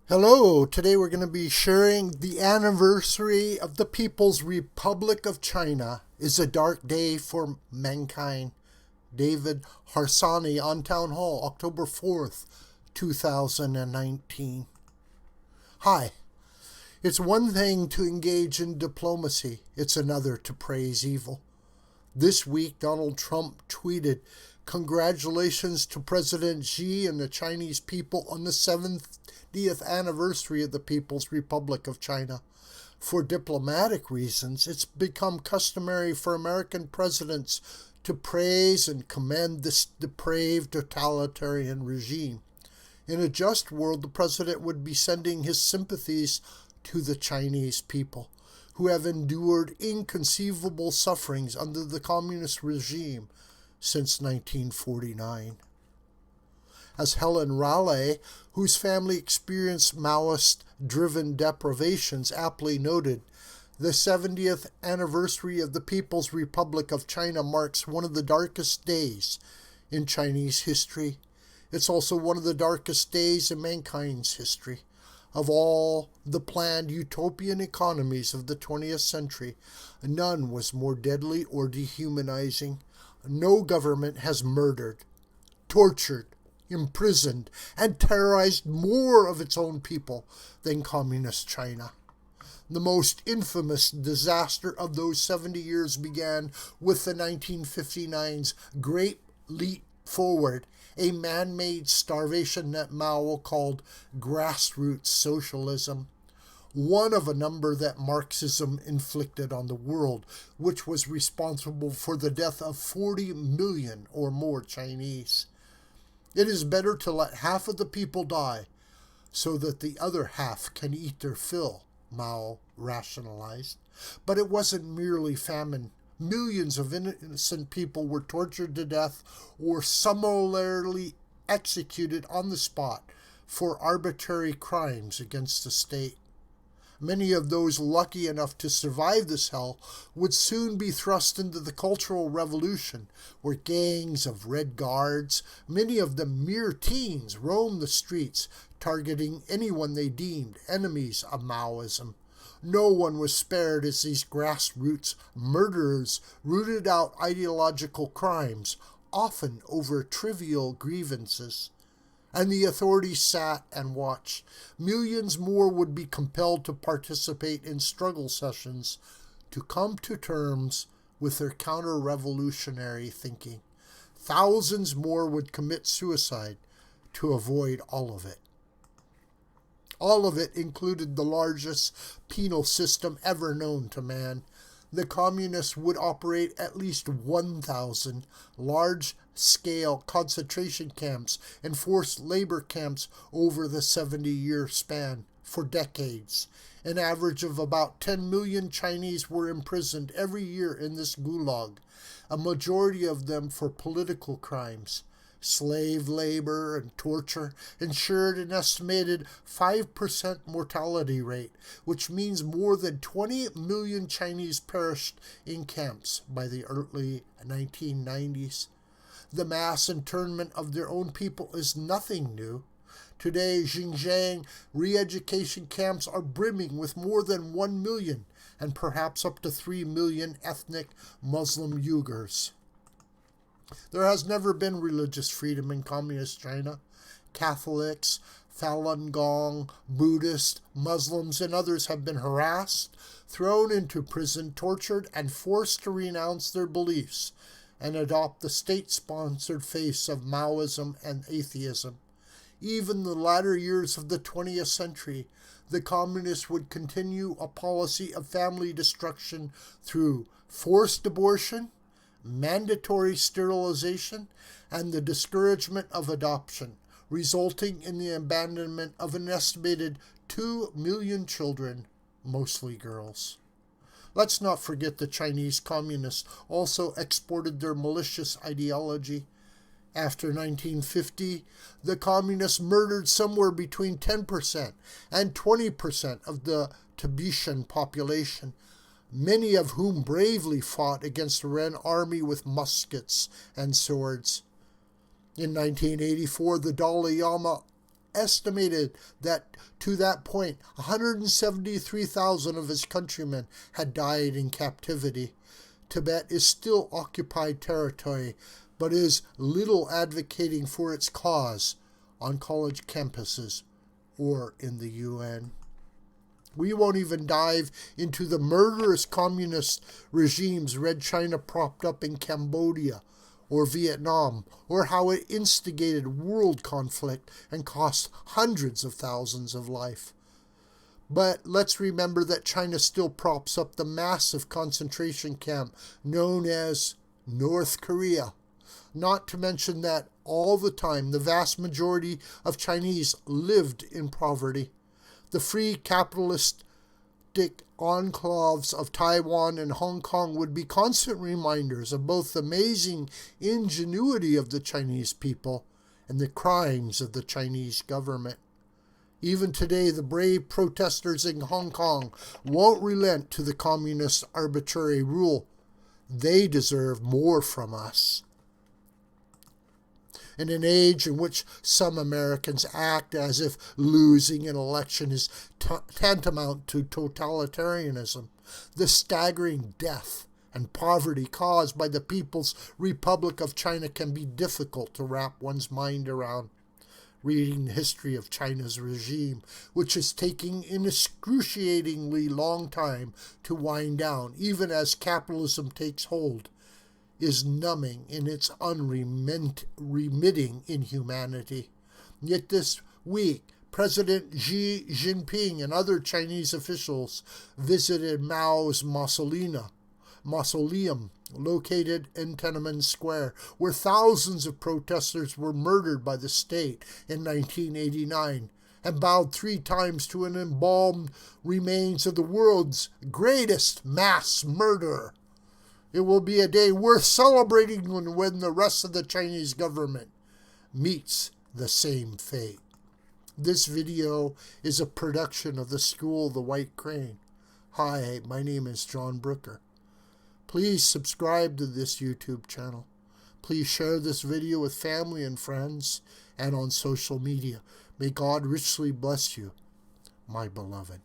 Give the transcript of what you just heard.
Hello, today we're going to be sharing the anniversary of the People's Republic of China is a dark day for mankind. David Harsanyi on Town Hall, October 4th, 2019. Hi. It's one thing to engage in diplomacy. It's another to praise evil. This week, Donald Trump tweeted, "Congratulations to President Xi and the Chinese people on the 70th anniversary of the People's Republic of China. For diplomatic reasons, it's become customary for American presidents to praise and commend this depraved totalitarian regime. In a just world, the president would be sending his sympathies to the Chinese people, who have endured inconceivable sufferings under the communist regime since 1949. As Helen Raleigh, whose family experienced Maoist-driven deprivations, aptly noted, the 70th anniversary of the People's Republic of China marks one of the darkest days in Chinese history. It's also one of the darkest days in mankind's history. Of all the planned utopian economies of the 20th century, none was more deadly or dehumanizing. No government has murdered, tortured, imprisoned, and terrorized more of its own people than Communist China. The most infamous disaster of those 70 years began with the 1959's Great Leap Forward, a man-made starvation that Mao called grassroots socialism, one of a number that Marxism inflicted on the world, which was responsible for the death of 40 million or more Chinese. It is better to let half of the people die so that the other half can eat their fill, Mao rationalized. But it wasn't merely famine. Millions of innocent people were tortured to death or summarily executed on the spot for arbitrary crimes against the state. Many of those lucky enough to survive this hell would soon be thrust into the Cultural Revolution, where gangs of Red Guards, many of them mere teens, roamed the streets, targeting anyone they deemed enemies of Maoism. No one was spared as these grassroots murderers rooted out ideological crimes, often over trivial grievances. And the authorities sat and watched. Millions more would be compelled to participate in struggle sessions to come to terms with their counter-revolutionary thinking. Thousands more would commit suicide to avoid all of it. All of it included the largest penal system ever known to man. The communists would operate at least 1,000 large-scale concentration camps and forced labor camps over the 70-year span for decades. An average of about 10 million Chinese were imprisoned every year in this gulag, a majority of them for political crimes. Slave labor and torture ensured an estimated 5% mortality rate, which means more than 20 million Chinese perished in camps by the early 1990s. The mass internment of their own people is nothing new. Today, Xinjiang re-education camps are brimming with more than 1 million and perhaps up to 3 million ethnic Muslim Uyghurs. There has never been religious freedom in Communist China. Catholics, Falun Gong, Buddhists, Muslims, and others have been harassed, thrown into prison, tortured, and forced to renounce their beliefs and adopt the state-sponsored face of Maoism and atheism. Even in the latter years of the 20th century, the communists would continue a policy of family destruction through forced abortion, mandatory sterilization, and the discouragement of adoption, resulting in the abandonment of an estimated 2 million children, mostly girls. Let's not forget the Chinese communists also exported their malicious ideology. After 1950, the communists murdered somewhere between 10% and 20% of the Tibetan population, many of whom bravely fought against the Red Army with muskets and swords. In 1984, the Dalai Lama estimated that to that point, 173,000 of his countrymen had died in captivity. Tibet is still occupied territory, but is little advocating for its cause on college campuses or in the UN. We won't even dive into the murderous communist regimes Red China propped up in Cambodia or Vietnam, or how it instigated world conflict and cost hundreds of thousands of lives. But let's remember that China still props up the massive concentration camp known as North Korea. Not to mention that all the time the vast majority of Chinese lived in poverty. The free capitalistic enclaves of Taiwan and Hong Kong would be constant reminders of both the amazing ingenuity of the Chinese people and the crimes of the Chinese government. Even today, the brave protesters in Hong Kong won't relent to the communist arbitrary rule. They deserve more from us. In an age in which some Americans act as if losing an election is tantamount to totalitarianism, the staggering death and poverty caused by the People's Republic of China can be difficult to wrap one's mind around. Reading the history of China's regime, which is taking an excruciatingly long time to wind down, even as capitalism takes hold, is numbing in its unremitting inhumanity. Yet this week, President Xi Jinping and other Chinese officials visited Mao's mausoleum located in Tiananmen Square, where thousands of protesters were murdered by the state in 1989, and bowed 3 times to an embalmed remains of the world's greatest mass murderer. It will be a day worth celebrating when the rest of the Chinese government meets the same fate. This video is a production of the School of the White Crane. Hi, my name is John Brooker. Please subscribe to this YouTube channel. Please share this video with family and friends and on social media. May God richly bless you, my beloved.